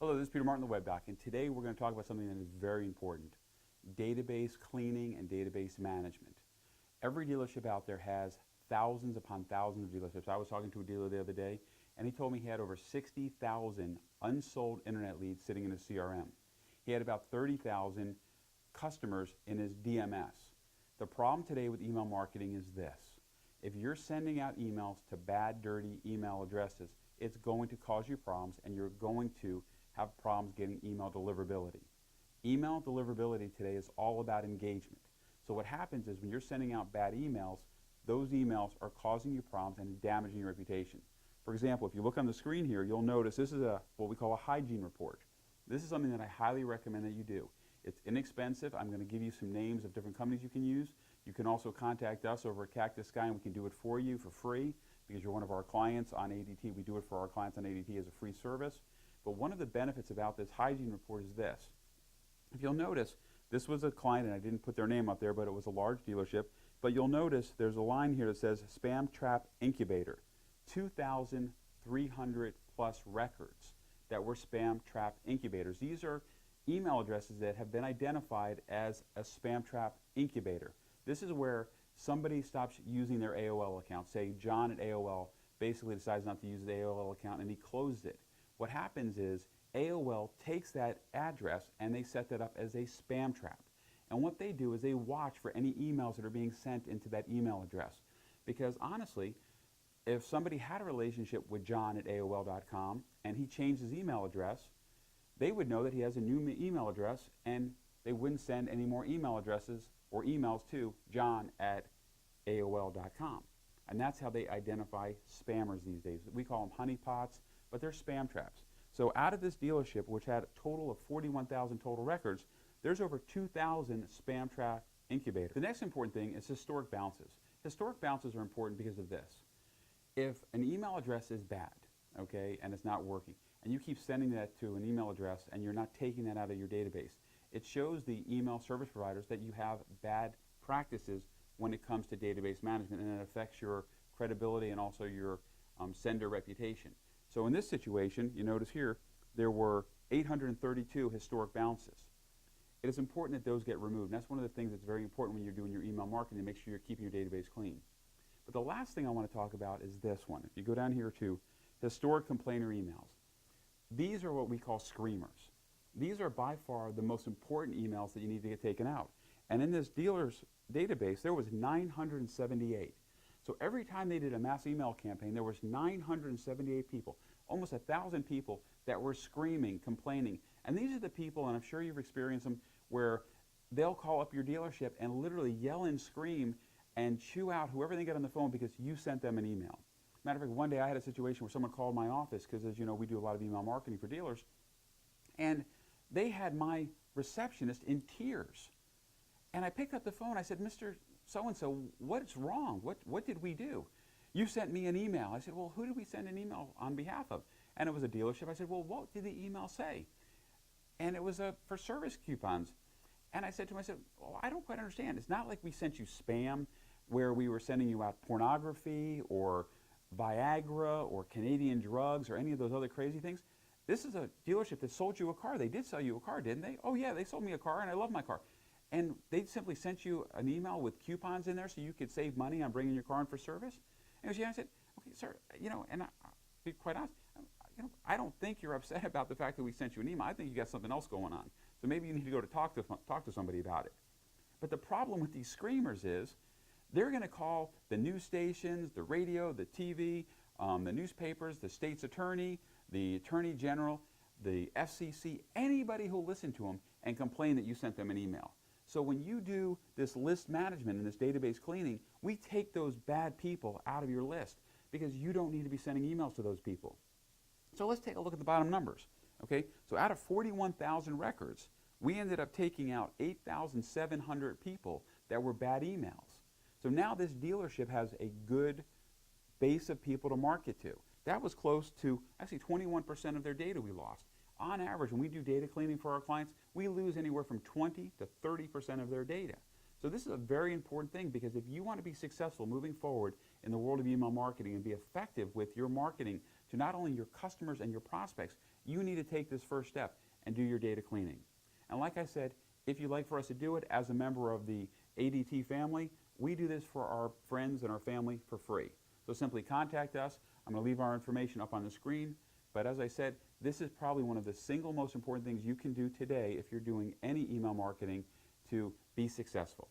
Hello, this is Peter Martin, the Webdoc, and today we're going to talk about something that is very important: database cleaning and database management. Every dealership out there has thousands upon thousands of dealerships. I was talking to a dealer the other day, and he told me he had over 60,000 unsold internet leads sitting in his CRM. He had about 30,000 customers in his DMS. The problem today with email marketing is this: if you're sending out emails to bad, dirty email addresses, it's going to cause you problems, and you're going to have problems getting email deliverability. Email deliverability today is all about engagement. So what happens is when you're sending out bad emails, those emails are causing you problems and damaging your reputation. For example, if you look on the screen here, you'll notice this is what we call a hygiene report. This is something that I highly recommend that you do. It's inexpensive. I'm going to give you some names of different companies you can use. You can also contact us over at Cactus Sky, and we can do it for you for free because you're one of our clients on ADT. We do it for our clients on ADT as a free service. But one of the benefits about this hygiene report is this. If you'll notice, this was a client, and I didn't put their name up there, but it was a large dealership. But you'll notice there's a line here that says Spam Trap Incubator. 2,300 plus records that were Spam Trap Incubators. These are email addresses that have been identified as a Spam Trap Incubator. This is where somebody stops using their AOL account. Say John at AOL basically decides not to use the AOL account and he closed it. What happens is AOL takes that address and they set that up as a spam trap. And what they do is they watch for any emails that are being sent into that email address. Because honestly, if somebody had a relationship with John at AOL.com and he changed his email address, they would know that he has a new email address and they wouldn't send any more email addresses or emails to John at AOL.com. And that's how they identify spammers these days. We call them honeypots, but they're spam traps. So out of this dealership, which had a total of 41,000 total records, there's over 2,000 spam trap incubators. The next important thing is historic bounces. Historic bounces are important because of this. If an email address is bad, okay, and it's not working, and you keep sending that to an email address and you're not taking that out of your database, it shows the email service providers that you have bad practices when it comes to database management, and it affects your credibility and also your sender reputation. So in this situation, you notice here, there were 832 historic bounces. It is important that those get removed. And that's one of the things that's very important when you're doing your email marketing, to make sure you're keeping your database clean. But the last thing I want to talk about is this one. If you go down here to historic complainer emails, these are what we call screamers. These are by far the most important emails that you need to get taken out. And in this dealer's database, there was 978. So every time they did a mass email campaign, there was 978 people, almost 1,000 people that were screaming, complaining. And these are the people, and I'm sure you've experienced them, where they'll call up your dealership and literally yell and scream and chew out whoever they get on the phone because you sent them an email. Matter of fact, one day I had a situation where someone called my office because, as you know, we do a lot of email marketing for dealers, and they had my receptionist in tears. And I picked up the phone. I said, "Mr. So-and-so, what's wrong? What did we do? You sent me an email." I said, "Well, who did we send an email on behalf of?" And it was a dealership. I said, "Well, what did the email say?" And it was for service coupons. And I said to him, "Well, I don't quite understand. It's not like we sent you spam where we were sending you out pornography or Viagra or Canadian drugs or any of those other crazy things. This is a dealership that sold you a car. They did sell you a car, didn't they?" "Oh, yeah, they sold me a car, and I love my car." "And they simply sent you an email with coupons in there so you could save money on bringing your car in for service?" And he goes, "Yeah." I said, "Okay, sir, and I'll be quite honest, I don't think you're upset about the fact that we sent you an email. I think you got something else going on. So maybe you need to go to talk to somebody about it." But the problem with these screamers is they're going to call the news stations, the radio, the TV, the newspapers, the state's attorney, the attorney general, the FCC, anybody who'll listen to them and complain that you sent them an email. So when you do this list management and this database cleaning, we take those bad people out of your list because you don't need to be sending emails to those people. So let's take a look at the bottom numbers. Okay, so out of 41,000 records, we ended up taking out 8,700 people that were bad emails. So now this dealership has a good base of people to market to. That was close to actually 21% of their data we lost. On average, when we do data cleaning for our clients, we lose anywhere from 20 to 30% of their data. So this is a very important thing, because if you want to be successful moving forward in the world of email marketing and be effective with your marketing to not only your customers and your prospects, you need to take this first step and do your data cleaning. And like I said, if you'd like for us to do it as a member of the ADT family, we do this for our friends and our family for free. So simply contact us. I'm going to leave our information up on the screen. But as I said, this is probably one of the single most important things you can do today if you're doing any email marketing to be successful.